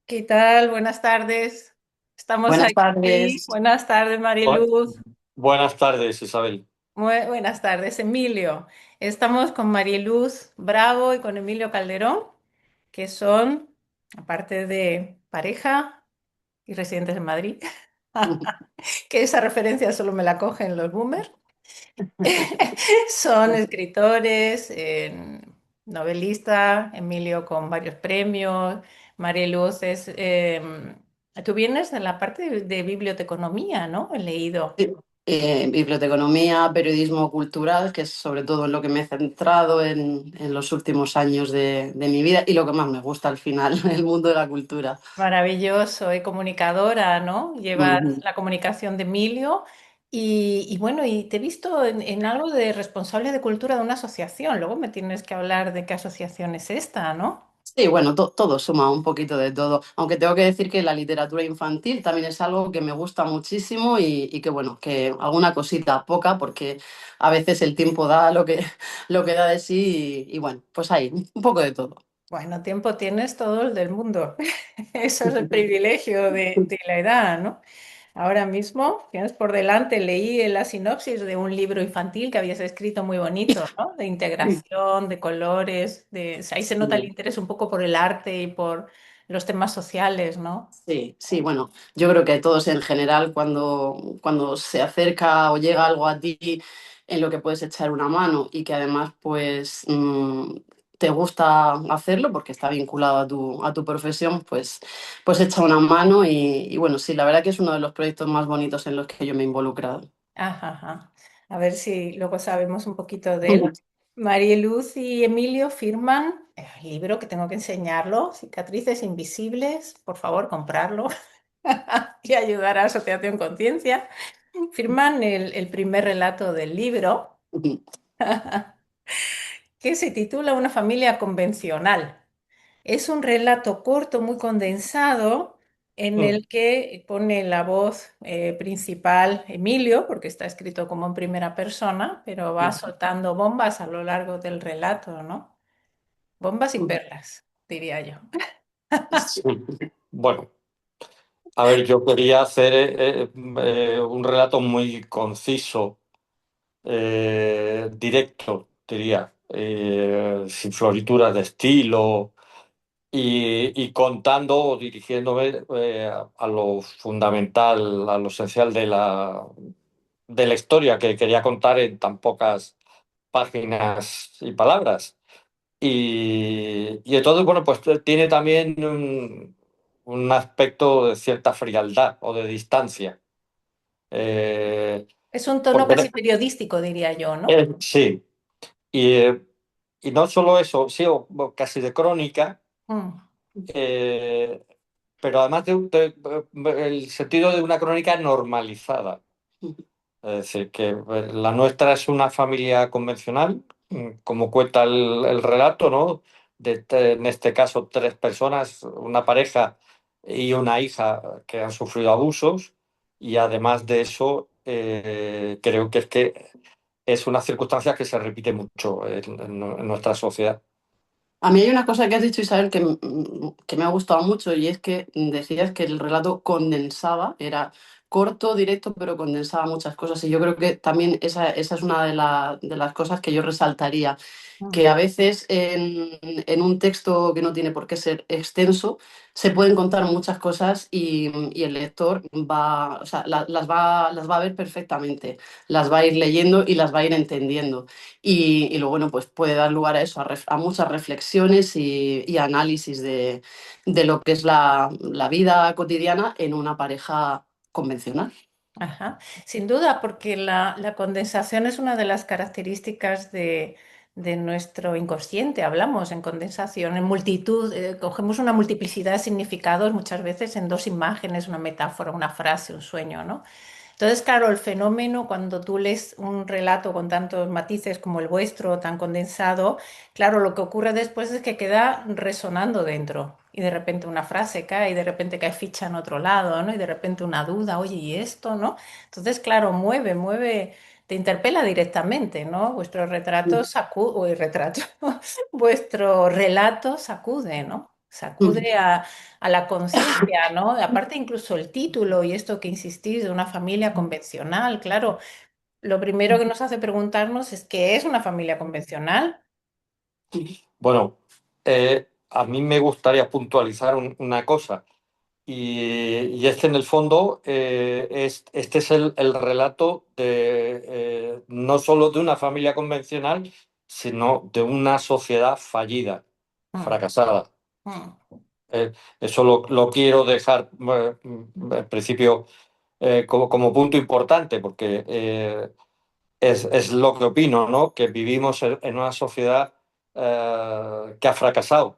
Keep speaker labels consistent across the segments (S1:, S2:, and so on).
S1: ¿Qué tal? Buenas tardes. Estamos
S2: Buenas
S1: aquí.
S2: tardes.
S1: Buenas tardes,
S2: Bu-
S1: Mariluz.
S2: Buenas tardes, Isabel.
S1: Muy buenas tardes, Emilio. Estamos con Mariluz Bravo y con Emilio Calderón, que son, aparte de pareja y residentes en Madrid, que esa referencia solo me la cogen los boomers. Son escritores, novelista, Emilio con varios premios, Mariluz es... tú vienes de la parte de biblioteconomía, ¿no? He leído.
S2: Sí. Biblioteconomía, periodismo cultural, que es sobre todo en lo que me he centrado en los últimos años de mi vida y lo que más me gusta al final, el mundo de la cultura.
S1: Maravilloso, y comunicadora, ¿no? Llevas
S2: Ujú.
S1: la comunicación de Emilio y bueno, y te he visto en algo de responsable de cultura de una asociación. Luego me tienes que hablar de qué asociación es esta, ¿no?
S2: Sí, bueno, todo suma un poquito de todo, aunque tengo que decir que la literatura infantil también es algo que me gusta muchísimo y que bueno, que alguna cosita poca, porque a veces el tiempo da lo que da de sí y bueno, pues ahí, un poco de todo.
S1: Bueno, tiempo tienes todo el del mundo. Eso es el privilegio de la edad, ¿no? Ahora mismo tienes por delante, leí la sinopsis de un libro infantil que habías escrito muy bonito, ¿no? De integración, de colores, ahí se nota el
S2: Sí.
S1: interés un poco por el arte y por los temas sociales, ¿no?
S2: Sí, sí, bueno, yo creo que todos en general, cuando se acerca o llega algo a ti en lo que puedes echar una mano y que además pues te gusta hacerlo porque está vinculado a tu profesión, pues echa una mano y bueno, sí, la verdad que es uno de los proyectos más bonitos en los que yo me he involucrado.
S1: Ajá, ajá. A ver si luego sabemos un poquito de él. Mariluz y Emilio firman el libro que tengo que enseñarlo, Cicatrices Invisibles. Por favor, comprarlo y ayudar a Asociación Conciencia. Firman el primer relato del libro, que se titula Una familia convencional. Es un relato corto, muy condensado, en el que pone la voz principal Emilio, porque está escrito como en primera persona, pero va soltando bombas a lo largo del relato, ¿no? Bombas y perlas, diría yo.
S2: Sí. Bueno, a ver, yo quería hacer un relato muy conciso, directo, diría, sin florituras de estilo y contando o dirigiéndome a lo fundamental, a lo esencial de la historia que quería contar en tan pocas páginas y palabras. Y entonces, bueno, pues tiene también un aspecto de cierta frialdad o de distancia. Eh,
S1: Es un tono
S2: porque
S1: casi periodístico, diría yo, ¿no?
S2: sí, y, eh, y no solo eso, sí, o casi de crónica,
S1: Mm.
S2: eh, pero además el sentido de una crónica normalizada. Es decir, que la nuestra es una familia convencional, como cuenta el relato, ¿no? En este caso, tres personas, una pareja y una hija que han sufrido abusos, y además de eso, creo que es una circunstancia que se repite mucho en nuestra sociedad. A mí hay una cosa que has dicho, Isabel, que me ha gustado mucho y es que decías que el relato condensaba, era corto, directo, pero condensaba muchas cosas. Y yo creo que también esa es una de las cosas que yo resaltaría,
S1: Mm.
S2: que a veces en un texto que no tiene por qué ser extenso, se pueden contar muchas cosas y el lector va, o sea, las va a ver perfectamente, las va a ir leyendo y las va a ir entendiendo. Y luego, bueno, pues puede dar lugar a eso, a muchas reflexiones y análisis de lo que es la vida cotidiana en una pareja convencional.
S1: Ajá. Sin duda, porque la condensación es una de las características de nuestro inconsciente. Hablamos en condensación, en multitud, cogemos una multiplicidad de significados muchas veces en dos imágenes, una metáfora, una frase, un sueño, ¿no? Entonces, claro, el fenómeno cuando tú lees un relato con tantos matices como el vuestro, tan condensado, claro, lo que ocurre después es que queda resonando dentro y de repente una frase cae y de repente cae ficha en otro lado, ¿no? Y de repente una duda, oye, ¿y esto, no? Entonces, claro, mueve, te interpela directamente, ¿no? Vuestro retrato sacude, o el retrato, vuestro relato sacude, ¿no? sacude a la conciencia, ¿no? Aparte incluso el título y esto que insistís de una familia convencional, claro, lo primero que nos hace preguntarnos es ¿qué es una familia convencional?
S2: Bueno, a mí me gustaría puntualizar una cosa, y es que en el fondo este es el relato de no solo de una familia convencional, sino de una sociedad fallida,
S1: Mm,
S2: fracasada.
S1: mm,
S2: Eso lo quiero dejar en principio como punto importante, porque es lo que opino, ¿no? Que vivimos en una sociedad que ha fracasado.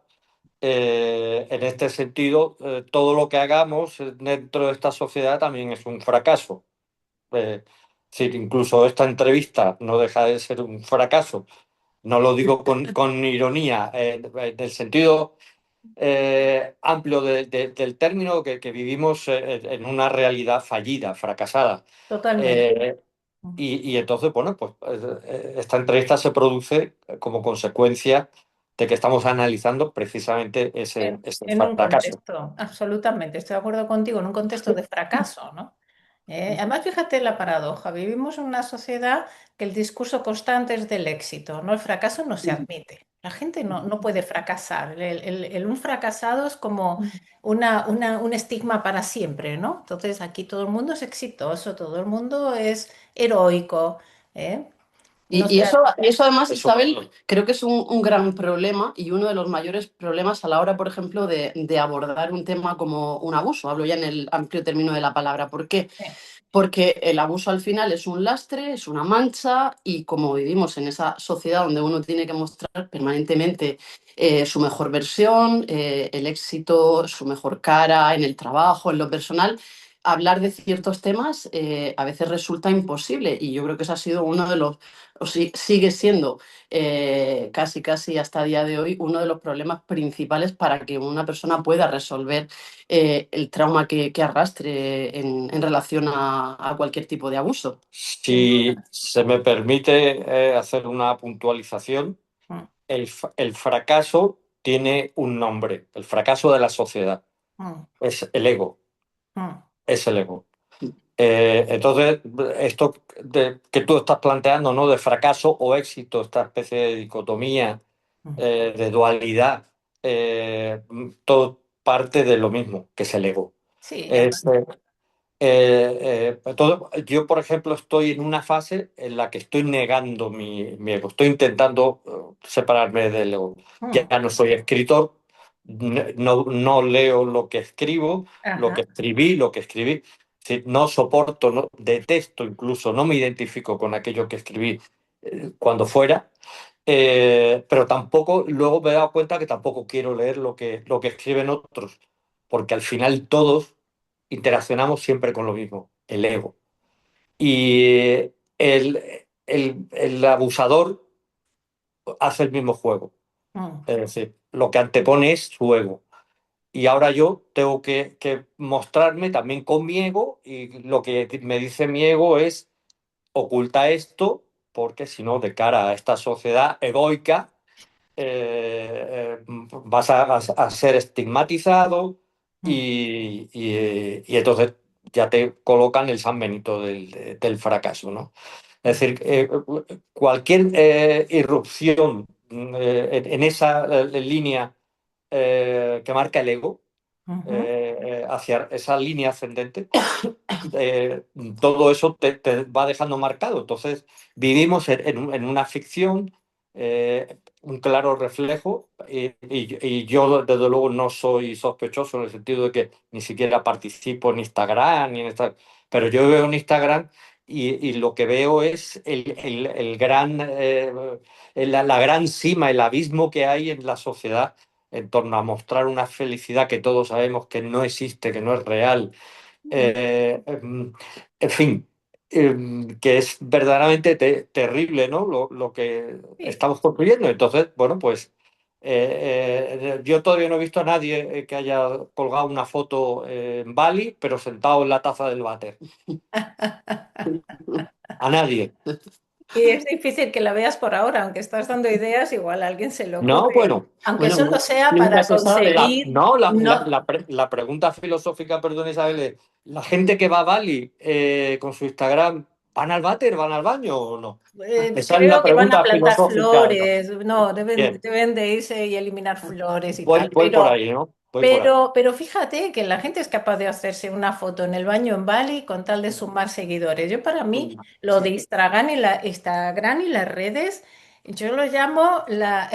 S2: En este sentido, todo lo que hagamos dentro de esta sociedad también es un fracaso. Sí, incluso esta entrevista no deja de ser un fracaso. No lo digo con ironía, en el sentido amplio del término, que vivimos en una realidad fallida, fracasada.
S1: totalmente.
S2: Eh,
S1: Mm.
S2: y entonces, bueno, pues esta entrevista se produce como consecuencia de que estamos analizando precisamente ese
S1: En un
S2: fracaso.
S1: contexto, absolutamente, estoy de acuerdo contigo, en un contexto de fracaso, ¿no? Además, fíjate la paradoja, vivimos en una sociedad que el discurso constante es del éxito, ¿no? El fracaso no se admite, la gente no puede fracasar, un fracasado es como un estigma para siempre, ¿no? Entonces aquí todo el mundo es exitoso, todo el mundo es heroico, ¿eh? No
S3: Y
S1: sé,
S3: eso además,
S2: Eso,
S3: Isabel, creo que es un gran problema y uno de los mayores problemas a la hora, por ejemplo, de abordar un tema como un abuso. Hablo ya en el amplio término de la palabra. ¿Por qué? Porque el abuso al final es un lastre, es una mancha y como vivimos en esa sociedad donde uno tiene que mostrar permanentemente su mejor versión, el éxito, su mejor cara en el trabajo, en lo personal, hablar de ciertos temas a veces resulta imposible y yo creo que ese ha sido uno de los, sigue siendo casi casi hasta el día de hoy uno de los problemas principales para que una persona pueda resolver el trauma que arrastre en relación a cualquier tipo de abuso.
S1: sin
S2: si
S1: duda.
S2: se me permite hacer una puntualización,
S1: Mm,
S2: el fracaso tiene un nombre, el fracaso de la sociedad,
S1: mm,
S2: es el ego,
S1: mm,
S2: es el ego. Entonces, esto que tú estás planteando, ¿no? De fracaso o éxito, esta especie de dicotomía,
S1: mm.
S2: de dualidad, todo parte de lo mismo, que es el ego.
S1: Sí,
S2: Es, yo, por ejemplo, estoy en una fase en la que estoy negando mi ego, estoy intentando separarme del ego. Ya
S1: mm,
S2: no soy escritor, no leo lo que escribo, lo que
S1: ajá.
S2: escribí, lo que escribí. Es decir, no soporto, no, detesto incluso, no me identifico con aquello que escribí cuando fuera, pero tampoco, luego me he dado cuenta que tampoco quiero leer lo que escriben otros, porque al final todos interaccionamos siempre con lo mismo, el ego. Y el abusador hace el mismo juego,
S1: Mm,
S2: es decir, lo que antepone es su ego. Y ahora yo tengo que mostrarme también con mi ego, y lo que me dice mi ego es oculta esto, porque si no, de cara a esta sociedad egoica, vas a ser estigmatizado
S1: mm,
S2: y entonces ya te colocan el San Benito del fracaso, ¿no? Es
S1: mm,
S2: decir, cualquier irrupción en esa línea que marca el ego,
S1: ujú,
S2: hacia esa línea ascendente, eh, todo eso te va dejando marcado. Entonces, vivimos en una ficción, un claro reflejo, y yo, desde luego, no soy sospechoso en el sentido de que ni siquiera participo en Instagram, ni en pero yo veo en Instagram y lo que veo es el gran, la gran cima, el abismo que hay en la sociedad en torno a mostrar una felicidad que todos sabemos que no existe, que no es real,
S1: mm.
S2: en fin, que es verdaderamente terrible, ¿no? Lo que
S1: Sí.
S2: estamos construyendo. Entonces, bueno, pues yo todavía no he visto a nadie que haya colgado una foto en Bali, pero sentado en la taza del váter. A nadie.
S1: Y es difícil que la veas por ahora, aunque estás dando ideas, igual a alguien se le
S2: No,
S1: ocurre,
S2: bueno,
S1: aunque
S3: Bueno,
S1: solo sea
S3: nunca
S1: para
S3: se sabe.
S1: conseguir,
S2: no,
S1: no,
S2: la pregunta filosófica, perdón, Isabel, es, ¿la gente que va a Bali con su Instagram, van al váter, van al baño o no? Esa es la
S1: creo que van a
S2: pregunta
S1: plantar
S2: filosófica, ¿no?
S1: flores, no,
S2: Bien,
S1: deben de irse y eliminar flores y
S2: voy,
S1: tal,
S2: voy por ahí, ¿no? Voy por ahí.
S1: pero fíjate que la gente es capaz de hacerse una foto en el baño en Bali con tal de sumar seguidores. Yo para mí, lo de
S3: Sí.
S1: Instagram y las redes, yo lo llamo la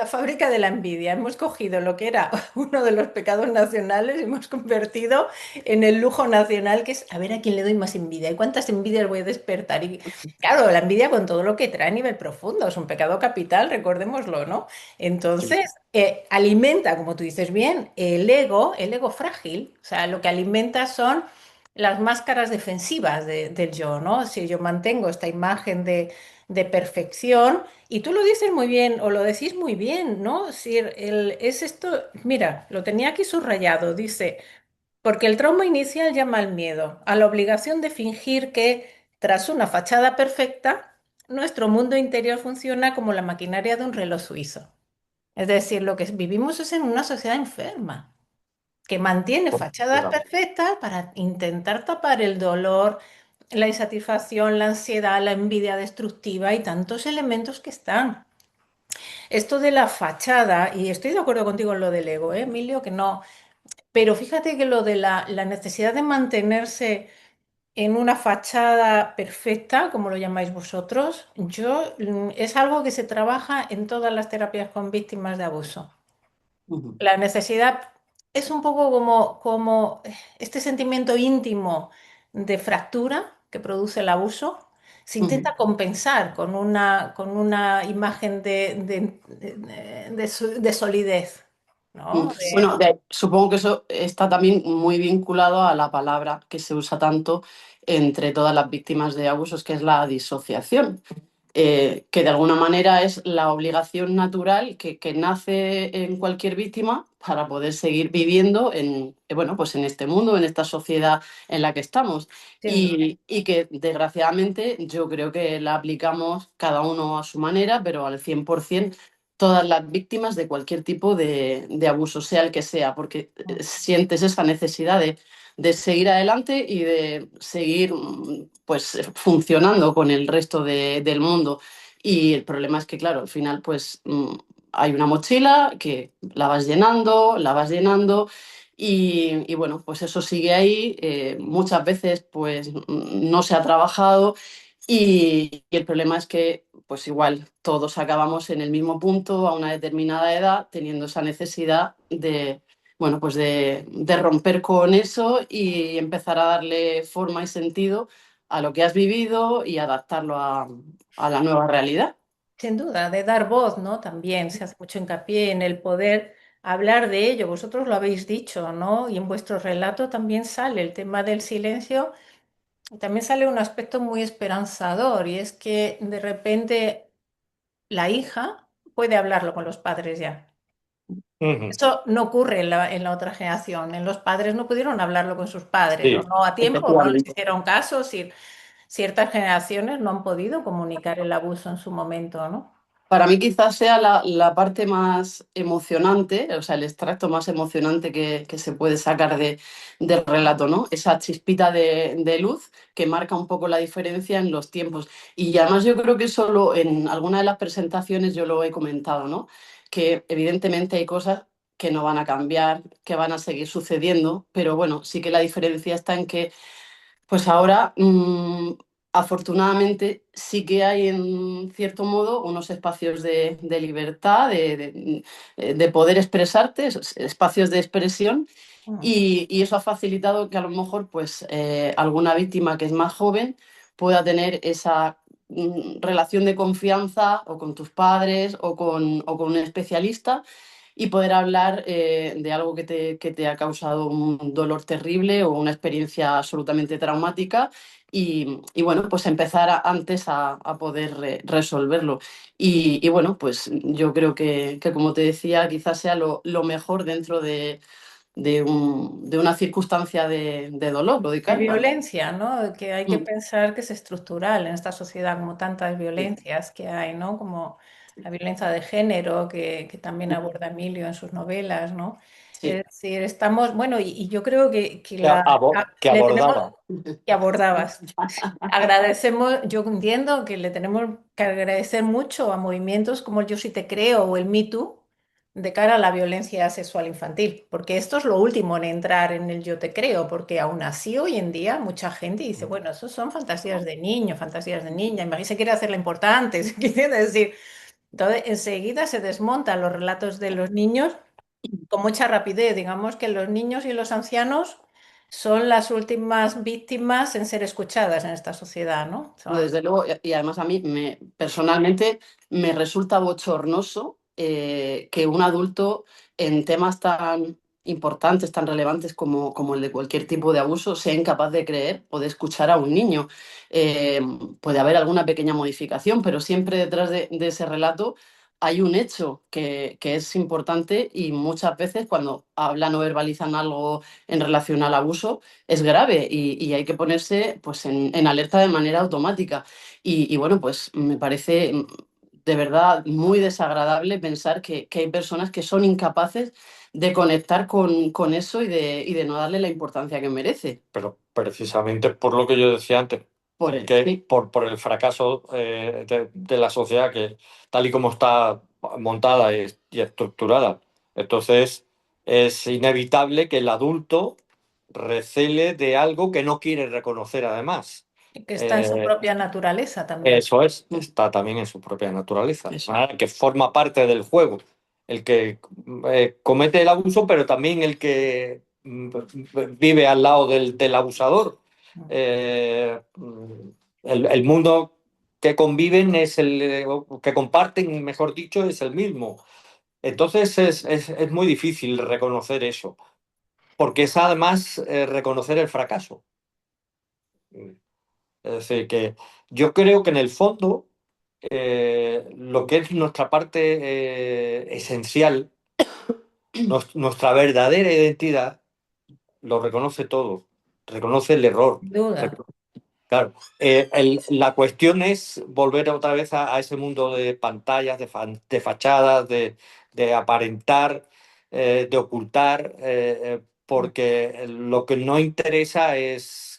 S1: fábrica de la envidia. Hemos cogido lo que era uno de los pecados nacionales y hemos convertido en el lujo nacional, que es a ver a quién le doy más envidia y cuántas envidias voy a despertar. Y claro, la envidia con todo lo que trae a nivel profundo, es un pecado capital, recordémoslo, ¿no?
S2: Sí.
S1: Entonces, alimenta, como tú dices bien, el ego frágil. O sea, lo que alimenta son las máscaras defensivas del yo, ¿no? Si yo mantengo esta imagen de perfección, y tú lo dices muy bien, o lo decís muy bien, ¿no? Si es esto, mira, lo tenía aquí subrayado, dice, porque el trauma inicial llama al miedo, a la obligación de fingir que, tras una fachada perfecta, nuestro mundo interior funciona como la maquinaria de un reloj suizo. Es decir, lo que vivimos es en una sociedad enferma, que mantiene fachadas perfectas para intentar tapar el dolor, la insatisfacción, la ansiedad, la envidia destructiva y tantos elementos que están. Esto de la fachada, y estoy de acuerdo contigo en lo del ego, Emilio, que no, pero fíjate que lo de la necesidad de mantenerse en una fachada perfecta, como lo llamáis vosotros, es algo que se trabaja en todas las terapias con víctimas de abuso.
S3: Ujú,
S1: La necesidad es un poco como este sentimiento íntimo de fractura que produce el abuso. Se
S3: ujú.
S1: intenta compensar con una imagen de solidez, ¿no?
S3: Bueno, supongo que eso está también muy vinculado a la palabra que se usa tanto entre todas las víctimas de abusos, que es la disociación. Que de alguna manera es la obligación natural que nace en cualquier víctima para poder seguir viviendo en, bueno, pues en este mundo, en esta sociedad en la que estamos.
S1: Sin duda.
S3: Y que desgraciadamente yo creo que la aplicamos cada uno a su manera, pero al 100% todas las víctimas de cualquier tipo de abuso, sea el que sea, porque sientes esa necesidad de seguir adelante y de seguir pues funcionando con el resto del mundo. Y el problema es que, claro, al final pues hay una mochila que la vas llenando y bueno, pues eso sigue ahí. Muchas veces pues no se ha trabajado y el problema es que pues igual todos acabamos en el mismo punto a una determinada edad teniendo esa necesidad de bueno, pues de romper con eso y empezar a darle forma y sentido a lo que has vivido y adaptarlo a la nueva realidad.
S1: Sin duda, de dar voz, ¿no? También se hace mucho hincapié en el poder hablar de ello. Vosotros lo habéis dicho, ¿no? Y en vuestro relato también sale el tema del silencio. También sale un aspecto muy esperanzador y es que de repente la hija puede hablarlo con los padres ya.
S2: Ujú.
S1: Eso no ocurre en la otra generación. En los padres no pudieron hablarlo con sus padres, o
S2: Sí,
S1: no a tiempo, o no les
S3: Efectivamente.
S1: hicieron caso. Ciertas generaciones no han podido comunicar el abuso en su momento, ¿no?
S3: Para mí quizás sea la parte más emocionante, o sea, el extracto más emocionante que se puede sacar del relato, ¿no? Esa chispita de luz que marca un poco la diferencia en los tiempos. Y además yo creo que solo en alguna de las presentaciones yo lo he comentado, ¿no? Que evidentemente hay cosas que no van a cambiar, que van a seguir sucediendo, pero bueno, sí que la diferencia está en que pues ahora, afortunadamente, sí que hay en cierto modo unos espacios de libertad, de poder expresarte, esos espacios de expresión,
S1: Mm.
S3: y eso ha facilitado que a lo mejor pues, alguna víctima que es más joven pueda tener esa relación de confianza o con tus padres o con un especialista y poder hablar de algo que te ha causado un dolor terrible o una experiencia absolutamente traumática y bueno, pues empezar antes a poder resolverlo. Y bueno, pues yo creo que como te decía, quizás sea lo mejor dentro de una circunstancia de dolor o de
S1: De
S3: carga.
S1: violencia, ¿no? Que hay que
S3: Mm,
S1: pensar que es estructural en esta sociedad, como tantas violencias que hay, ¿no? Como la violencia de género, que también aborda Emilio en sus novelas, ¿no? Es
S3: sí.
S1: decir, estamos, bueno, y yo creo que
S2: Que
S1: le tenemos,
S2: abordaba.
S1: que abordabas. Agradecemos, yo entiendo que le tenemos que agradecer mucho a movimientos como el Yo Sí Te Creo o el Me Too de cara a la violencia sexual infantil, porque esto es lo último en entrar en el Yo Te Creo, porque aún así hoy en día mucha gente dice, bueno, eso son fantasías de niño, fantasías de niña, y se quiere hacerla importante, se quiere decir. Entonces, enseguida se desmontan los relatos de los niños con mucha rapidez. Digamos que los niños y los ancianos son las últimas víctimas en ser escuchadas en esta sociedad, ¿no?
S3: No,
S1: Son,
S3: desde luego, y además a mí personalmente me resulta bochornoso que un adulto en temas tan importantes, tan relevantes como el de cualquier tipo de abuso, sea incapaz de creer o de escuchar a un niño. Eh, Puede haber alguna pequeña modificación, pero siempre detrás de ese relato hay un hecho que es importante y muchas veces cuando hablan o verbalizan algo en relación al abuso, es grave y hay que ponerse pues, en alerta de manera automática. Y bueno, pues me parece de verdad muy desagradable pensar que hay personas que son incapaces de conectar con eso y de no darle la importancia que merece.
S2: Pero precisamente por lo que yo decía antes,
S3: Por él,
S2: que
S3: sí,
S2: por el fracaso de la sociedad que tal y como está montada y estructurada. Entonces es inevitable que el adulto recele de algo que no quiere reconocer además.
S1: que está en su
S2: Eh,
S1: propia naturaleza también.
S2: Eso es,
S3: mm,
S2: está también en su propia naturaleza, de
S3: eso.
S2: manera que forma parte del juego. El que comete el abuso, pero también el que vive al lado del abusador. Eh, el mundo que conviven es que comparten, mejor dicho, es el mismo. Entonces es muy difícil reconocer eso, porque es además reconocer el fracaso. Es decir, que yo creo que en el fondo lo que es nuestra parte esencial, nuestra verdadera identidad, lo reconoce todo, reconoce el error.
S1: Sin duda.
S2: Rec- Claro, la cuestión es volver otra vez a ese mundo de pantallas, de fachadas, de aparentar, de ocultar, porque lo que no interesa es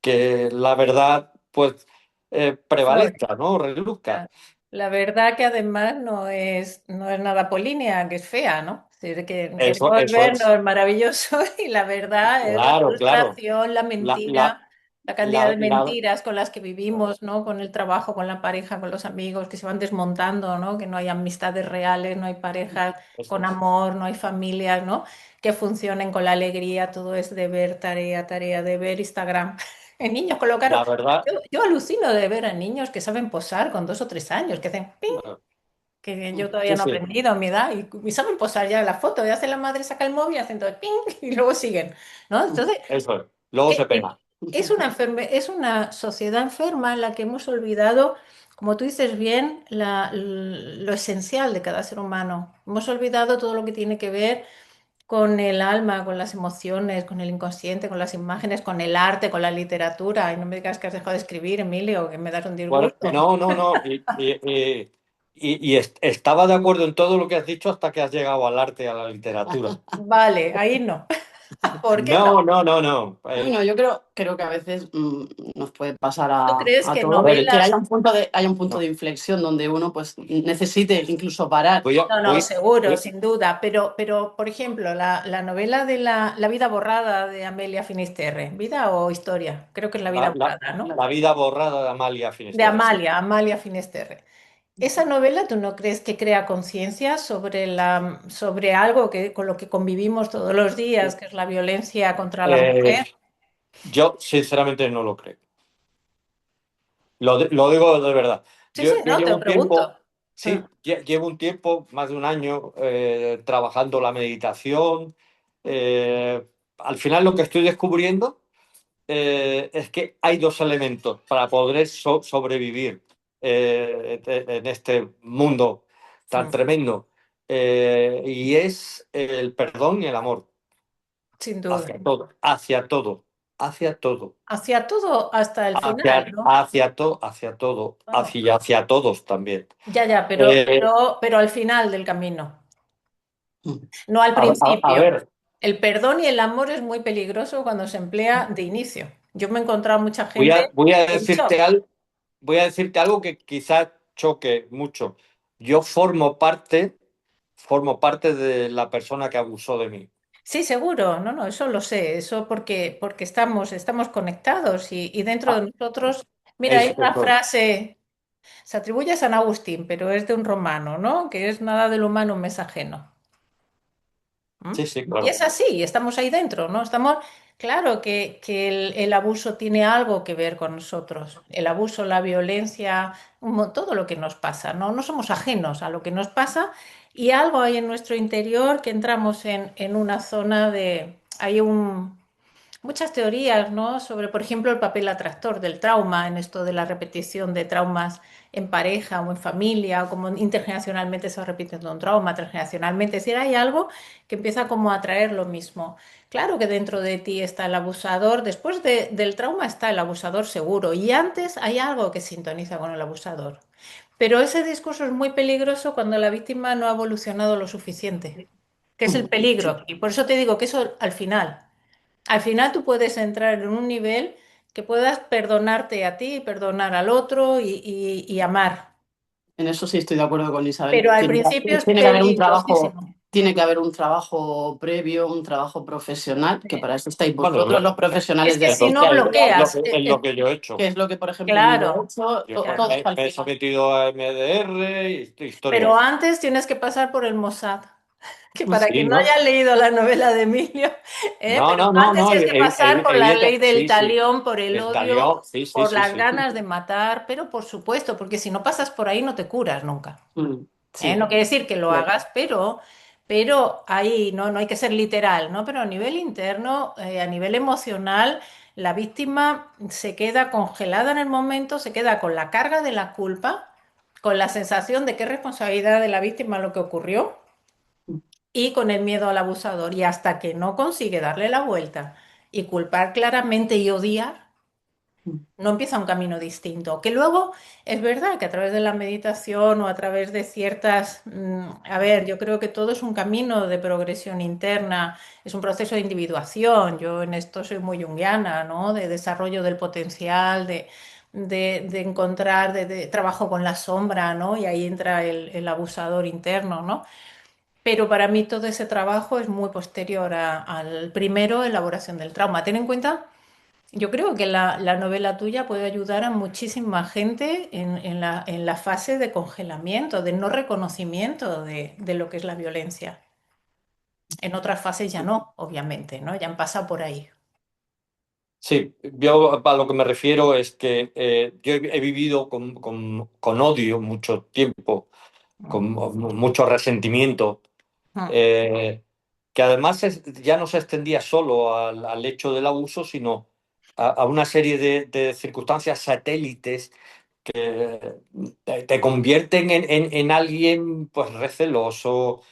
S2: que la verdad pues
S1: Flores.
S2: prevalezca, ¿no? Reluzca.
S1: La verdad que además no es nada apolínea, que es fea, ¿no? Es decir, que queremos
S2: Eso es.
S1: vernos maravilloso y la verdad es la
S2: Claro, claro.
S1: frustración, la
S2: La, la,
S1: mentira, la cantidad
S2: la,
S1: de
S2: la-
S1: mentiras con las que vivimos, ¿no? Con el trabajo, con la pareja, con los amigos, que se van desmontando, ¿no? Que no hay amistades reales, no hay parejas
S2: eso
S1: con
S2: es.
S1: amor, no hay familias, ¿no? Que funcionen con la alegría, todo es deber, tarea, tarea, deber, Instagram. En niños colocaron.
S2: La verdad,
S1: Yo alucino de ver a niños que saben posar con 2 o 3 años, que hacen ping, que yo todavía
S2: sí,
S1: no he
S2: sí,
S1: aprendido a mi edad, y saben posar ya la foto, y hace la madre, saca el móvil, hacen todo ping, y luego siguen, ¿no? Entonces,
S2: eso es. Luego se pega.
S1: es una sociedad enferma en la que hemos olvidado, como tú dices bien, lo esencial de cada ser humano. Hemos olvidado todo lo que tiene que ver con el alma, con las emociones, con el inconsciente, con las imágenes, con el arte, con la literatura. Y no me digas que has dejado de escribir, Emilio, que me das un
S2: Bueno,
S1: disgusto.
S2: no, no, no. Estaba de acuerdo en todo lo que has dicho hasta que has llegado al arte y a la literatura.
S1: Vale, ahí no. ¿Por qué no?
S2: No, no, no, no.
S3: Bueno, yo creo que a veces nos puede pasar
S1: ¿Tú crees
S3: a
S1: que
S3: todos que
S1: novelas?
S3: haya un punto
S2: No.
S3: de inflexión donde uno pues necesite incluso parar.
S2: Voy a,
S1: No, no,
S2: voy,
S1: seguro,
S2: voy-
S1: sin duda. Pero por ejemplo, la novela de la vida borrada de Amelia Finisterre, ¿vida o historia? Creo que es la vida borrada, ¿no?
S2: la vida borrada de Amalia
S1: De
S2: Finisterre. Sí.
S1: Amalia Finisterre. ¿Esa novela tú no crees que crea conciencia sobre algo con lo que convivimos todos los días, que es la violencia contra la
S2: Eh,
S1: mujer?
S2: yo sinceramente no lo creo. Lo digo de verdad.
S1: Sí, sí,
S2: Yo
S1: no,
S2: llevo
S1: te
S2: un
S1: pregunto.
S2: tiempo, sí, llevo un tiempo, más de un año, trabajando la meditación. Al final lo que estoy descubriendo es que hay dos elementos para poder sobrevivir en este mundo tan
S1: Mm.
S2: tremendo, y es el perdón y el amor.
S1: sin duda.
S2: hacia todo, hacia todo,
S1: Hacia todo hasta el final,
S2: hacia,
S1: ¿no?
S2: hacia, hacia todo,
S1: Claro.
S2: hacia todos también.
S1: Ya,
S2: Eh,
S1: pero al final del camino,
S3: Mm.
S1: no al
S2: a
S1: principio.
S2: ver,
S1: El perdón y el amor es muy peligroso cuando se emplea de inicio. Yo me he encontrado mucha
S2: voy a,
S1: gente
S2: voy a
S1: en
S2: decirte
S1: shock.
S2: algo, voy a decirte algo que quizás choque mucho. Yo formo parte de la persona que abusó de mí.
S1: Sí, seguro, no, no, eso lo sé, eso porque estamos conectados y dentro de
S2: Ah,
S1: nosotros, mira, hay
S2: eso,
S1: una frase, se atribuye a San Agustín, pero es de un romano, ¿no? Que es nada del humano me es ajeno. ¿Mm?
S2: sí, sí,
S1: Y
S2: claro.
S1: es así, estamos ahí dentro, ¿no? Claro que el abuso tiene algo que ver con nosotros. El abuso, la violencia, todo lo que nos pasa, ¿no? No somos ajenos a lo que nos pasa y algo hay en nuestro interior que entramos en una zona de... Hay muchas teorías, ¿no? Sobre, por ejemplo, el papel atractor del trauma, en esto de la repetición de traumas en pareja o en familia, o como intergeneracionalmente se va repitiendo un trauma, transgeneracionalmente. Es decir, hay algo que empieza como a atraer lo mismo. Claro que dentro de ti está el abusador, después del trauma está el abusador seguro, y antes hay algo que sintoniza con el abusador. Pero ese discurso es muy peligroso cuando la víctima no ha evolucionado lo suficiente, que es el
S3: Mm.
S1: peligro. Y por eso te digo que eso al final. Al final tú puedes entrar en un nivel que puedas perdonarte a ti, perdonar al otro y amar.
S3: En eso sí estoy de acuerdo con Isabel.
S1: Pero al principio es
S3: Tiene que haber un trabajo,
S1: peligrosísimo.
S3: tiene que haber un trabajo previo, un trabajo profesional, que para eso estáis
S2: Bueno,
S3: vosotros, los
S1: Es
S3: profesionales
S1: que
S3: de
S1: si
S2: lo,
S1: no
S3: especialidad,
S1: bloqueas,
S2: es lo que yo he
S3: que
S2: hecho.
S3: es lo que, por ejemplo, yo he
S1: claro,
S3: hecho,
S2: Yo
S1: claro.
S3: todos al
S2: me he
S3: final.
S2: sometido a MDR y
S1: Pero
S2: historias.
S1: antes tienes que pasar por el Mossad, que para
S2: Sí,
S1: quien no
S2: ¿no?
S1: haya leído la novela de Emilio,
S2: No,
S1: pero
S2: no, no,
S1: antes
S2: no,
S1: tienes que pasar por la ley del
S2: sí, sí.
S1: talión, por el
S2: El
S1: odio,
S2: talión, sí, sí,
S1: por
S2: sí,
S1: las
S2: sí.
S1: ganas de matar, pero por supuesto, porque si no pasas por ahí no te curas nunca.
S3: Sí,
S1: No quiere decir que lo
S3: claro.
S1: hagas, pero ahí no hay que ser literal, ¿no? Pero a nivel interno, a nivel emocional, la víctima se queda congelada en el momento, se queda con la carga de la culpa, con la sensación de que es responsabilidad de la víctima lo que ocurrió y con el miedo al abusador. Y hasta que no consigue darle la vuelta y culpar claramente y odiar, no empieza un camino distinto. Que luego es verdad que a través de la meditación o a través de ciertas, a ver, yo creo que todo es un camino de progresión interna, es un proceso de individuación. Yo en esto soy muy junguiana, ¿no? De desarrollo del potencial, de encontrar, de trabajo con la sombra, ¿no? Y ahí entra el abusador interno, ¿no? Pero para mí todo ese trabajo es muy posterior al primero, elaboración del trauma. Ten en cuenta yo creo que la novela tuya puede ayudar a muchísima gente en la fase de congelamiento, de no reconocimiento de lo que es la violencia. En otras fases ya no, obviamente, ¿no? Ya han pasado por ahí.
S2: Sí, yo a lo que me refiero es que yo he vivido con odio mucho tiempo, con
S1: Mm,
S2: mucho resentimiento,
S1: mm,
S2: eh, que además ya no se extendía solo al hecho del abuso, sino a una serie de circunstancias satélites que te convierten en alguien pues receloso,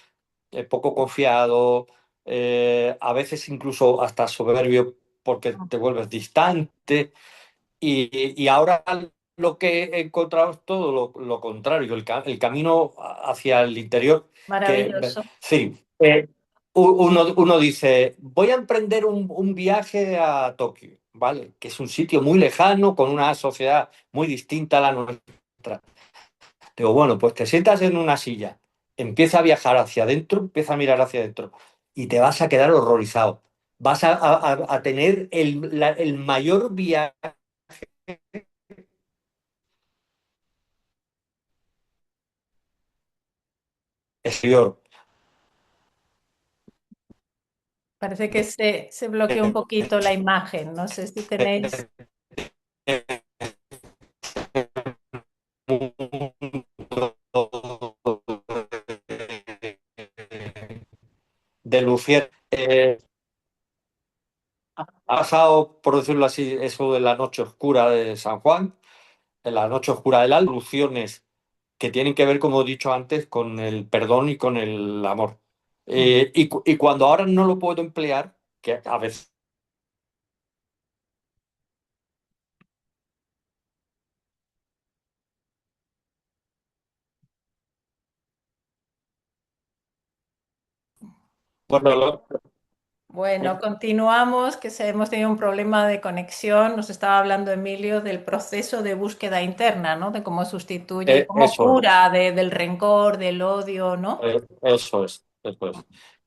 S2: poco confiado, a veces incluso hasta soberbio porque
S1: mm.
S2: te vuelves distante. Y ahora lo que he encontrado es todo lo contrario, el camino hacia el interior, que
S1: Maravilloso.
S2: sí, uno dice, voy a emprender un viaje a Tokio, ¿vale? Que es un sitio muy lejano, con una sociedad muy distinta a la nuestra. Digo, bueno, pues te sientas en una silla, empieza a viajar hacia adentro, empieza a mirar hacia adentro y te vas a quedar horrorizado. Vas a tener el mayor viaje exterior.
S1: Parece que se bloqueó un poquito la imagen. No sé si tenéis...
S2: De Lucier. Ha pasado, por decirlo así, eso de la noche oscura de San Juan, en la noche oscura del alma, soluciones que tienen que ver, como he dicho antes, con el perdón y con el amor. Y cuando ahora no lo puedo emplear, que a veces... Bueno,
S1: Bueno, continuamos, hemos tenido un problema de conexión. Nos estaba hablando Emilio del proceso de búsqueda interna, ¿no? De cómo sustituye, cómo
S2: eso es.
S1: cura del rencor, del odio, ¿no?
S2: Eso es, eso es.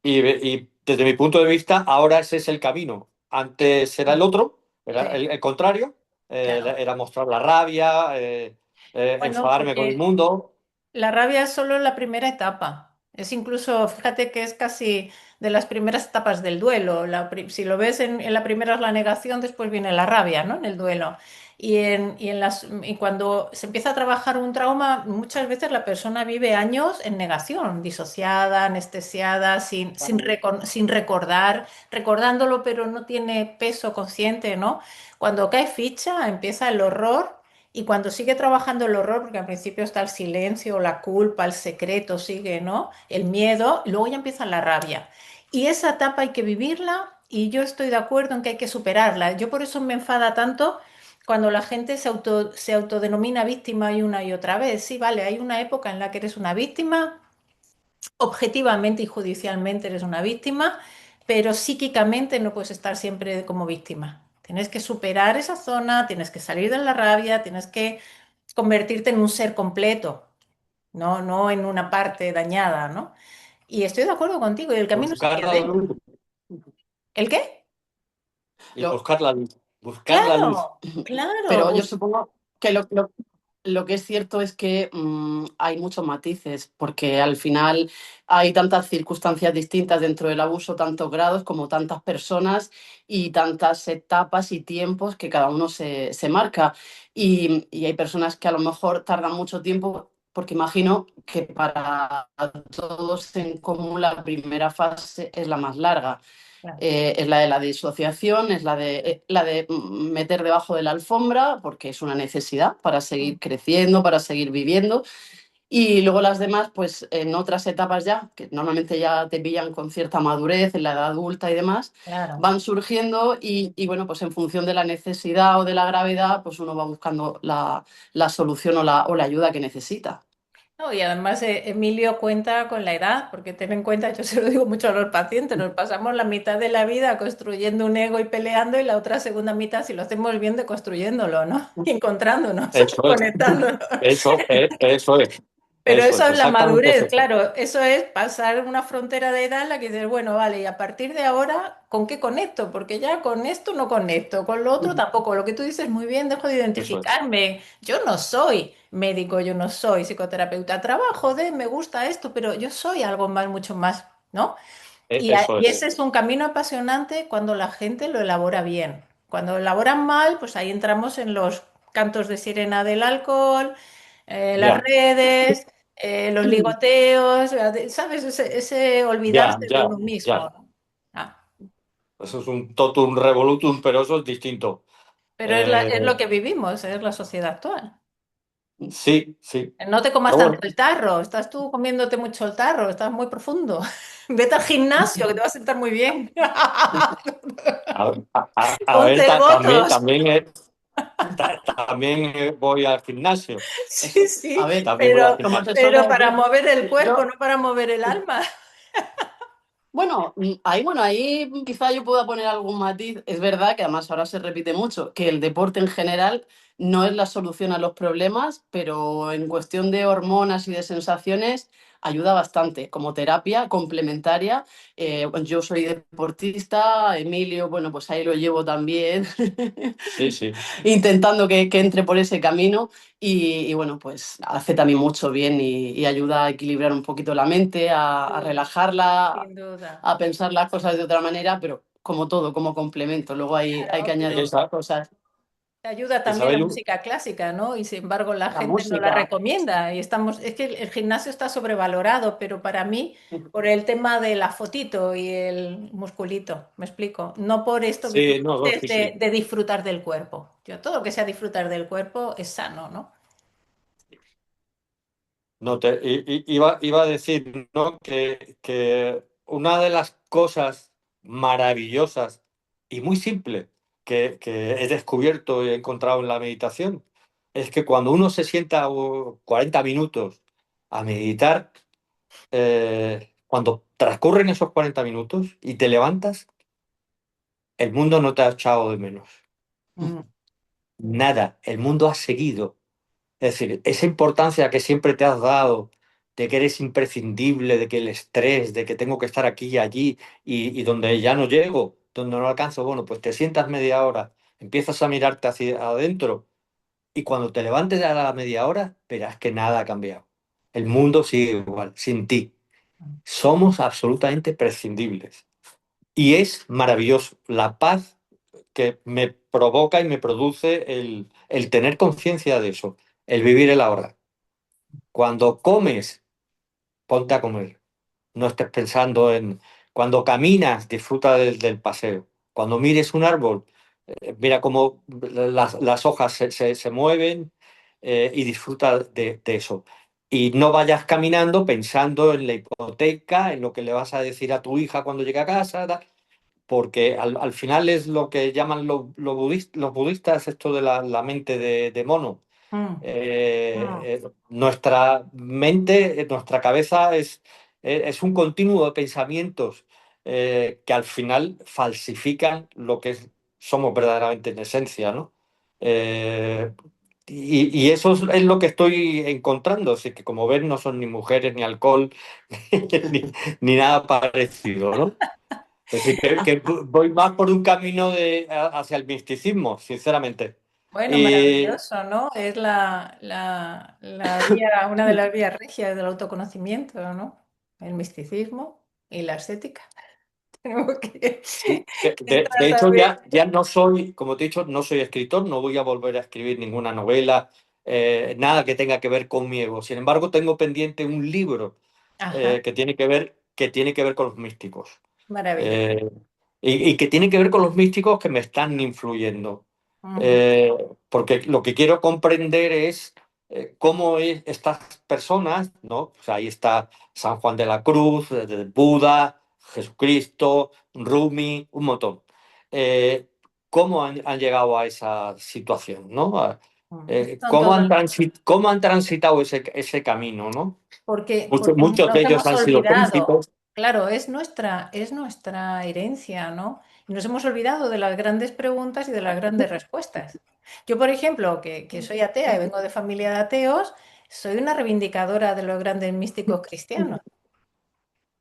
S2: Y desde mi punto de vista, ahora ese es el camino. Antes era el otro, era
S1: Sí,
S2: el contrario,
S1: claro.
S2: era mostrar la rabia,
S1: Bueno,
S2: enfadarme con el
S1: porque
S2: mundo.
S1: la rabia es solo la primera etapa. Es incluso, fíjate que es casi de las primeras etapas del duelo. Si lo ves en la primera es la negación, después viene la rabia, ¿no? En el duelo. Y cuando se empieza a trabajar un trauma, muchas veces la persona vive años en negación, disociada, anestesiada, sin recordar, recordándolo, pero no tiene peso consciente, ¿no? Cuando cae ficha, empieza el horror. Y cuando sigue trabajando el horror, porque al principio está el silencio, la culpa, el secreto, sigue, ¿no? El miedo, y luego ya empieza la rabia. Y esa etapa hay que vivirla y yo estoy de acuerdo en que hay que superarla. Yo por eso me enfada tanto cuando la gente se autodenomina víctima y una y otra vez. Sí, vale, hay una época en la que eres una víctima, objetivamente y judicialmente eres una víctima, pero psíquicamente no puedes estar siempre como víctima. Tienes que superar esa zona, tienes que salir de la rabia, tienes que convertirte en un ser completo, no en una parte dañada, ¿no? Y estoy de acuerdo contigo, y el camino es
S2: Buscar
S1: hacia
S2: la
S1: adentro.
S2: luz
S1: ¿El qué?
S2: y
S3: Lo,
S2: buscar la luz. Buscar la luz.
S1: Claro, claro,
S3: Pero yo supongo que lo que es cierto es que hay muchos matices, porque al final hay tantas circunstancias distintas dentro del abuso, tantos grados como tantas personas y tantas etapas y tiempos que cada uno se marca. Y hay personas que a lo mejor tardan mucho tiempo, porque imagino que para todos en común la primera fase es la más larga.
S1: claro,
S3: Es la de la disociación, es la de meter debajo de la alfombra, porque es una necesidad para seguir creciendo, para seguir viviendo. Y luego las demás, pues en otras etapas ya, que normalmente ya te pillan con cierta madurez, en la edad adulta y demás,
S1: claro.
S3: van surgiendo y bueno, pues en función de la necesidad o de la gravedad, pues uno va buscando la solución o la ayuda que necesita.
S1: No, y además Emilio cuenta con la edad, porque ten en cuenta, yo se lo digo mucho a los pacientes, nos pasamos la mitad de la vida construyendo un ego y peleando y la otra segunda mitad, si lo hacemos bien, de construyéndolo, ¿no? Y encontrándonos,
S2: Eso es.
S1: conectándonos.
S2: Eso es.
S1: Pero
S2: Eso
S1: eso
S2: es,
S1: es la
S2: exactamente
S1: madurez,
S2: eso.
S1: claro, eso es pasar una frontera de edad en la que dices, bueno, vale, y a partir de ahora, ¿con qué conecto? Porque ya con esto no conecto, con lo otro tampoco. Lo que tú dices muy bien, dejo de
S2: Eso es.
S1: identificarme. Yo no soy médico, yo no soy psicoterapeuta, trabajo de, me gusta esto, pero yo soy algo más, mucho más, ¿no?
S2: Eso
S1: Y
S2: es.
S1: ese es un camino apasionante cuando la gente lo elabora bien. Cuando lo elaboran mal, pues ahí entramos en los cantos de sirena del alcohol, las
S2: Ya,
S1: redes, los ligoteos, ¿sabes? Ese
S2: ya,
S1: olvidarse de
S2: ya,
S1: uno mismo,
S2: ya.
S1: ¿no? Ah,
S2: Eso es un totum revolutum, pero eso es distinto.
S1: pero
S2: Eh,
S1: es lo que vivimos, es la sociedad actual.
S2: sí, sí.
S1: No te comas
S2: Pero
S1: tanto
S2: bueno,
S1: el tarro, estás tú comiéndote mucho el tarro, estás muy profundo. Vete al gimnasio, que te va a sentar muy bien.
S2: a ver,
S1: Ponte votos.
S2: también voy al gimnasio.
S1: Sí, sí,
S3: A ver,
S2: También voy al
S3: como se
S2: gimnasio.
S1: pero
S3: suele
S1: para
S3: decir,
S1: mover el cuerpo,
S3: yo,
S1: no para mover el alma.
S3: bueno, ahí quizá yo pueda poner algún matiz. Es verdad que además ahora se repite mucho que el deporte en general no es la solución a los problemas, pero en cuestión de hormonas y de sensaciones ayuda bastante como terapia complementaria. Yo soy deportista, Emilio, bueno, pues ahí lo llevo también.
S2: Sí, sí.
S3: Intentando que entre por ese camino y bueno, pues hace también mucho bien y ayuda a equilibrar un poquito la mente,
S1: Sin
S3: a
S1: duda,
S3: relajarla,
S1: sin duda.
S3: a pensar las cosas de otra manera, pero como todo, como complemento. Luego hay que
S1: Claro,
S3: añadir
S1: pero
S3: otras cosas.
S1: te ayuda también la
S2: Isabel,
S1: música clásica, ¿no? Y sin embargo la
S3: La
S1: gente no la
S3: música.
S1: recomienda. Y estamos, es que el gimnasio está sobrevalorado, pero para mí, por el tema de la fotito y el musculito, me explico. No por esto que tú
S2: sí, no, no,
S1: dices
S2: sí, sí.
S1: de disfrutar del cuerpo. Yo todo lo que sea disfrutar del cuerpo es sano, ¿no?
S2: No, iba a decir, ¿no? Que una de las cosas maravillosas y muy simples que he descubierto y he encontrado en la meditación es que cuando uno se sienta 40 minutos a meditar, cuando transcurren esos 40 minutos y te levantas, el mundo no te ha echado de menos.
S1: Mm,
S2: Nada, el mundo ha seguido. Es decir, esa importancia que siempre te has dado, de que eres imprescindible, de que el estrés, de que tengo que estar aquí y allí, y donde ya no llego, donde no alcanzo, bueno, pues te sientas media hora, empiezas a mirarte hacia adentro, y cuando te levantes a la media hora, verás que nada ha cambiado. El mundo sigue igual, sin ti. Somos absolutamente prescindibles. Y es maravilloso la paz que me provoca y me produce el tener conciencia de eso, el vivir el ahora. Cuando comes, ponte a comer. No estés pensando en... Cuando caminas, disfruta del paseo. Cuando mires un árbol, mira cómo las hojas se mueven, y disfruta de eso. Y no vayas caminando pensando en la hipoteca, en lo que le vas a decir a tu hija cuando llegue a casa, porque al final es lo que llaman los budistas, esto de la mente de mono.
S1: mm,
S2: Nuestra mente, nuestra cabeza es un continuo de pensamientos, que al final falsifican lo que somos verdaderamente en esencia, ¿no? Eh, y eso es lo que estoy encontrando. Así que, como ven, no son ni mujeres, ni alcohol, ni, ni nada parecido, ¿no? Es decir, que voy más por un camino hacia el misticismo, sinceramente.
S1: Bueno,
S2: Y
S1: maravilloso, ¿no? Es la vía, una de las vías regias del autoconocimiento, ¿no? El misticismo y la estética. Tenemos
S2: sí,
S1: que entrar
S2: de hecho,
S1: también.
S2: ya no soy, como te he dicho, no soy escritor, no voy a volver a escribir ninguna novela, nada que tenga que ver con mi ego. Sin embargo, tengo pendiente un libro,
S1: Ajá,
S2: que tiene que ver con los místicos.
S1: maravilloso.
S2: Eh, y que tiene que ver con los místicos que me están influyendo.
S1: Ujú,
S2: Eh, Porque lo que quiero comprender es, cómo estas personas, ¿no? O sea, ahí está San Juan de la Cruz, Buda, Jesucristo, Rumi, un montón. Eh, ¿Cómo han llegado a esa situación, ¿no?
S1: Son todos,
S2: ¿Cómo han transitado ese camino, ¿no?
S1: porque
S2: Muchos de
S1: nos
S2: ellos
S1: hemos
S2: han sido
S1: olvidado.
S2: príncipes.
S1: Claro, es nuestra herencia, ¿no? Y nos hemos olvidado de las grandes preguntas y de las grandes respuestas. Yo, por ejemplo, que soy atea y vengo de familia de ateos, soy una reivindicadora de los grandes místicos cristianos.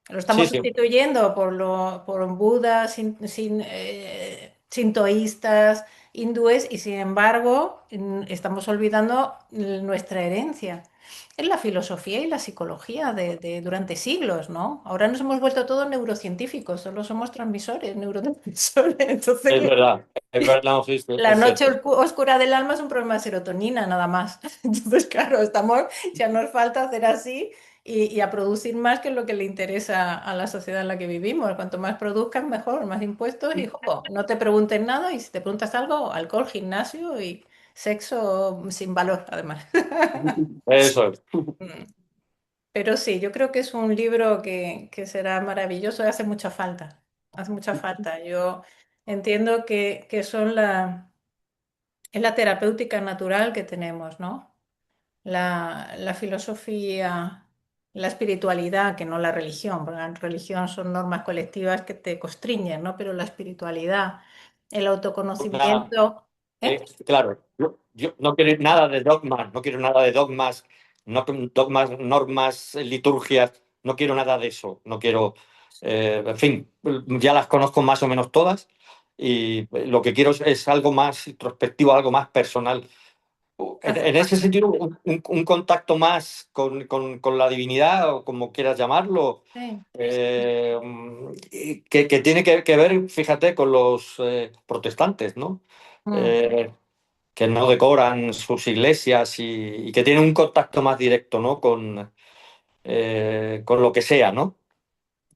S1: Lo
S2: Sí,
S1: estamos
S2: sí.
S1: sustituyendo por Buda, sintoístas, hindúes, y sin embargo estamos olvidando nuestra herencia. Es la filosofía y la psicología durante siglos, ¿no? Ahora nos hemos vuelto todos neurocientíficos, solo somos transmisores, neurotransmisores. Entonces,
S2: Es verdad, sí, sí,
S1: la
S2: es
S1: noche
S2: cierto.
S1: oscura del alma es un problema de serotonina, nada más. Entonces, claro, ya nos falta hacer así y a producir más, que es lo que le interesa a la sociedad en la que vivimos. Cuanto más produzcas, mejor, más impuestos y jo, no te pregunten nada, y si te preguntas algo, alcohol, gimnasio y sexo sin valor, además.
S2: Eso es.
S1: Mm. Pero sí, yo creo que es un libro que será maravilloso y hace mucha falta. Hace mucha falta. Yo entiendo que es la terapéutica natural que tenemos, ¿no? La filosofía, la espiritualidad, que no la religión, porque la religión son normas colectivas que te constriñen, ¿no? Pero la espiritualidad, el
S2: Nada,
S1: autoconocimiento, ¿eh?
S2: claro, yo no quiero nada de dogmas, no quiero nada de dogmas, no dogmas, normas, liturgias, no quiero nada de eso, no quiero, en fin, ya las conozco más o menos todas, y lo que quiero es algo más introspectivo, algo más personal.
S1: Hace
S2: En ese
S1: falta.
S2: sentido, un contacto más con la divinidad, o como quieras llamarlo,
S1: Sí.
S2: que tiene que ver, fíjate, con los protestantes, ¿no?
S1: Mm.
S2: Eh, que no decoran sus iglesias, y que tienen un contacto más directo, ¿no? Con lo que sea, ¿no?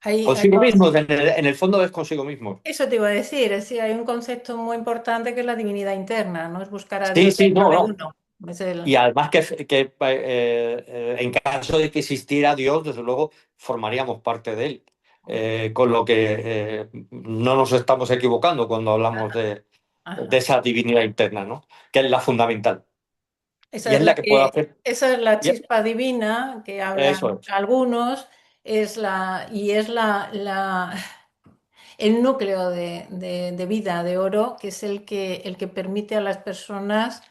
S1: Hay
S2: Consigo mismo, en el fondo es consigo mismo.
S1: Eso te iba a decir, es decir, hay un concepto muy importante que es la divinidad interna, ¿no? Es buscar a
S2: Sí,
S1: Dios
S2: sí,
S1: dentro
S2: no,
S1: de
S2: no.
S1: uno.
S2: Y además en caso de que existiera Dios, desde luego formaríamos parte de él. con lo que no nos estamos equivocando cuando hablamos de
S1: Ajá.
S2: esa divinidad interna, ¿no? Que es la fundamental. Y
S1: Esa
S2: es
S1: es
S2: la que puede hacer.
S1: esa es la
S2: y-
S1: chispa divina que
S2: Eso
S1: hablan
S2: es.
S1: algunos, y es el núcleo de vida, de oro, que es el que permite a las personas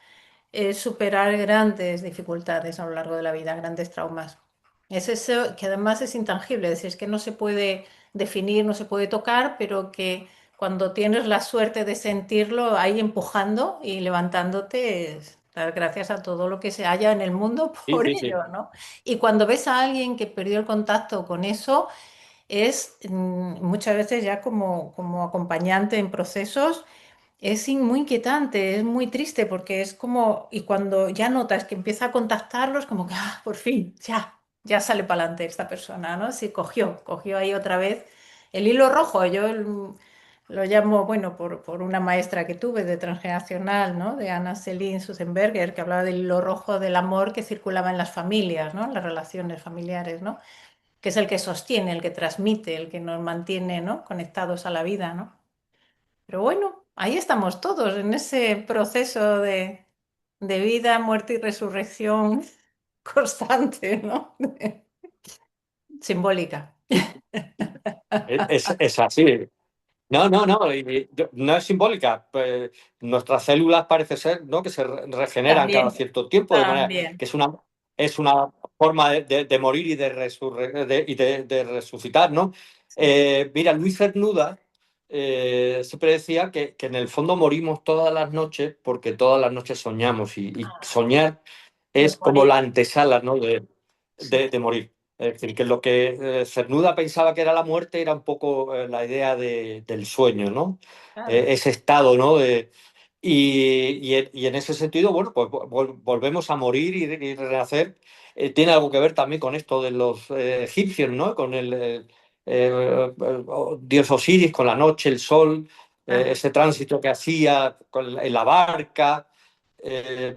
S1: superar grandes dificultades a lo largo de la vida, grandes traumas. Es eso que además es intangible, es decir, es que no se puede definir, no se puede tocar, pero que cuando tienes la suerte de sentirlo ahí empujando y levantándote, es dar gracias a todo lo que se haya en el mundo
S2: Sí,
S1: por
S2: sí,
S1: ello,
S2: sí.
S1: ¿no? Y cuando ves a alguien que perdió el contacto con eso, es muchas veces ya como acompañante en procesos es muy inquietante, es muy triste porque es como, y cuando ya notas que empieza a contactarlos, como que, ah, por fin, ya sale para adelante esta persona, ¿no? Sí, cogió ahí otra vez el hilo rojo. Lo llamo, bueno, por una maestra que tuve de transgeneracional, ¿no? De Anna Celine Susenberger, que hablaba del hilo rojo del amor que circulaba en las familias, ¿no? En las relaciones familiares, ¿no? Que es el que sostiene, el que transmite, el que nos mantiene, ¿no? Conectados a la vida, ¿no? Pero bueno, ahí estamos todos en ese proceso de vida, muerte y resurrección constante, ¿no? Simbólica.
S2: Es así. No, no, no, no es simbólica. Pues, nuestras células parece ser, ¿no? Que se regeneran cada
S1: También,
S2: cierto tiempo, de manera
S1: también.
S2: que es una forma de morir y de resucitar, ¿no?
S1: Sí.
S2: Mira, Luis Cernuda siempre decía que en el fondo morimos todas las noches porque todas las noches soñamos y
S1: Ah,
S2: soñar
S1: de
S2: es como
S1: morir.
S2: la antesala, ¿no? de,
S1: Sí,
S2: de- de morir. Es decir, que lo que Cernuda pensaba que era la muerte era un poco la idea del sueño, ¿no?
S1: claro.
S2: Ese estado, ¿no? Y en ese sentido, bueno, pues volvemos a morir y renacer. Tiene algo que ver también con esto de los egipcios, ¿no? Con el dios Osiris, con la noche, el sol,
S1: Ah,
S2: ese tránsito que hacía en la barca. eh,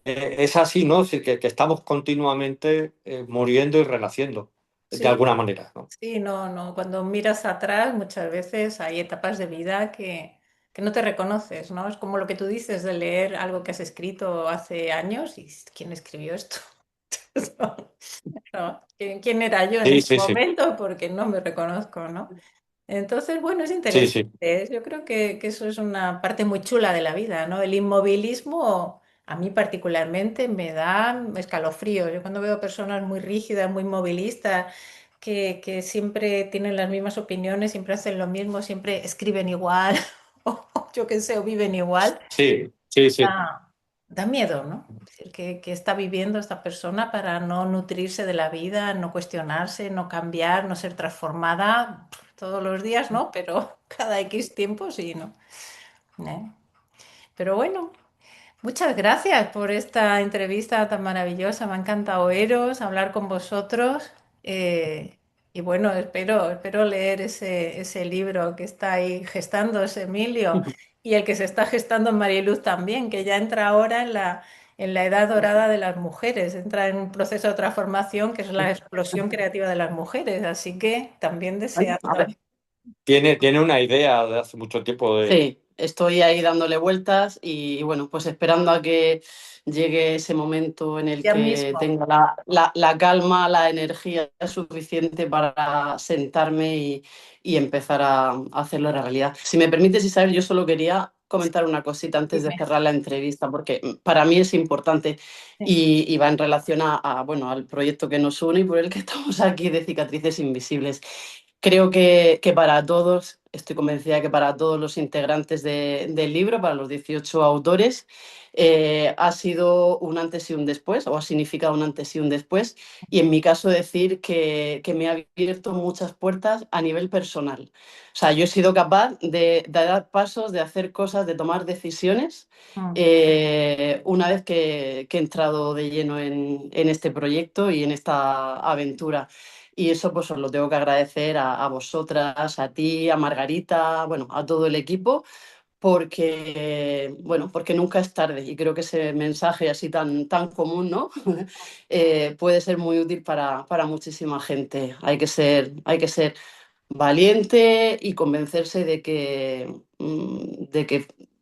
S2: es así, ¿no? Es decir, que estamos continuamente muriendo y renaciendo, de
S1: sí,
S2: alguna manera, ¿no?
S1: sí, no, no. Cuando miras atrás, muchas veces hay etapas de vida que no te reconoces, ¿no? Es como lo que tú dices de leer algo que has escrito hace años y ¿quién escribió esto? No, ¿quién era yo en
S2: Sí,
S1: ese
S2: sí, sí,
S1: momento? Porque no me reconozco, ¿no? Entonces, bueno, es
S2: sí,
S1: interesante.
S2: sí.
S1: Yo creo que eso es una parte muy chula de la vida, ¿no? El inmovilismo, a mí particularmente, me da escalofríos. Yo cuando veo personas muy rígidas, muy movilistas, que siempre tienen las mismas opiniones, siempre hacen lo mismo, siempre escriben igual, o yo qué sé, o viven igual.
S2: Sí, sí, sí,
S1: Da miedo, ¿no? Es decir, que está viviendo esta persona para no nutrirse de la vida, no cuestionarse, no cambiar, no ser transformada todos los días, ¿no? Pero cada X tiempo sí, ¿no? ¿Eh? Pero bueno, muchas gracias por esta entrevista tan maravillosa. Me ha encantado oíros, hablar con vosotros. Y bueno, espero leer ese libro que está ahí gestándose, Emilio, y el que se está gestando en Mariluz también, que ya entra ahora en la edad dorada de las mujeres, entra en un proceso de transformación que es la explosión creativa de las mujeres. Así que también
S3: A
S1: deseando.
S3: ver,
S2: tiene una idea de hace mucho tiempo de.
S3: sí, estoy ahí dándole vueltas y bueno, pues esperando a que llegue ese momento en el
S1: Ya
S3: que
S1: mismo.
S3: tenga la calma, la energía suficiente para sentarme y empezar a hacerlo realidad. Si me permites, Isabel, yo solo quería comentar una cosita antes de
S1: Dime.
S3: cerrar la entrevista, porque para mí es importante y va en relación bueno, al proyecto que nos une y por el que estamos aquí de Cicatrices Invisibles. Creo que para todos, estoy convencida que para todos los integrantes del libro, para los 18 autores, ha sido un antes y un después, o ha significado un antes y un después. Y en mi caso decir que me ha abierto muchas puertas a nivel personal. O sea, yo he sido capaz de dar pasos, de hacer cosas, de tomar decisiones
S1: Mm.
S3: una vez que he entrado de lleno en este proyecto y en esta aventura. Y eso pues os lo tengo que agradecer a vosotras, a ti, a Margarita, bueno, a todo el equipo, porque, bueno, porque nunca es tarde y creo que ese mensaje así tan común, ¿no? Puede ser muy útil para muchísima gente. Hay que ser valiente y convencerse de que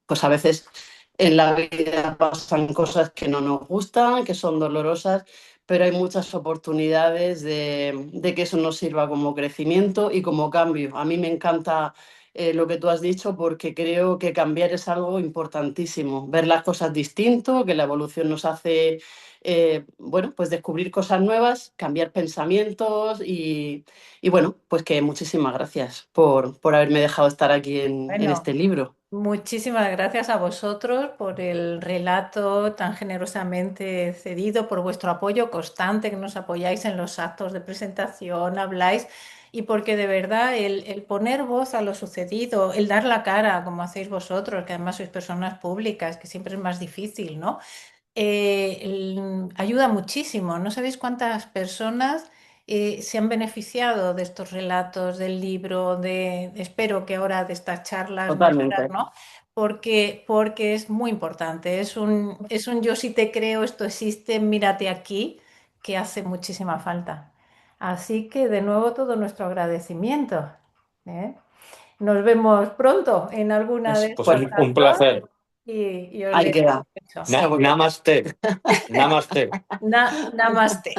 S3: pues a veces en la vida pasan cosas que no nos gustan, que son dolorosas, pero hay muchas oportunidades de que eso nos sirva como crecimiento y como cambio. A mí me encanta lo que tú has dicho porque creo que cambiar es algo importantísimo, ver las cosas distinto, que la evolución nos hace, bueno, pues descubrir cosas nuevas, cambiar pensamientos y bueno, pues que muchísimas gracias por haberme dejado estar aquí en
S1: Bueno,
S3: este libro.
S1: muchísimas gracias a vosotros por el relato tan generosamente cedido, por vuestro apoyo constante, que nos apoyáis en los actos de presentación, habláis, y porque de verdad el poner voz a lo sucedido, el dar la cara, como hacéis vosotros, que además sois personas públicas, que siempre es más difícil, ¿no? Ayuda muchísimo. No sabéis cuántas personas se han beneficiado de estos relatos, del libro, espero que ahora de estas charlas nuestras,
S3: Totalmente.
S1: ¿no? Porque es muy importante. Es un yo sí te creo, esto existe, mírate aquí, que hace muchísima falta. Así que de nuevo todo nuestro agradecimiento. ¿Eh? Nos vemos pronto en alguna de
S2: Pues
S3: Pues
S1: estas
S2: un
S1: dos
S2: placer.
S1: y os
S3: ahí
S1: leo
S3: queda,
S1: mucho.
S3: seguro.
S2: Namaste. Namaste.
S1: Namaste.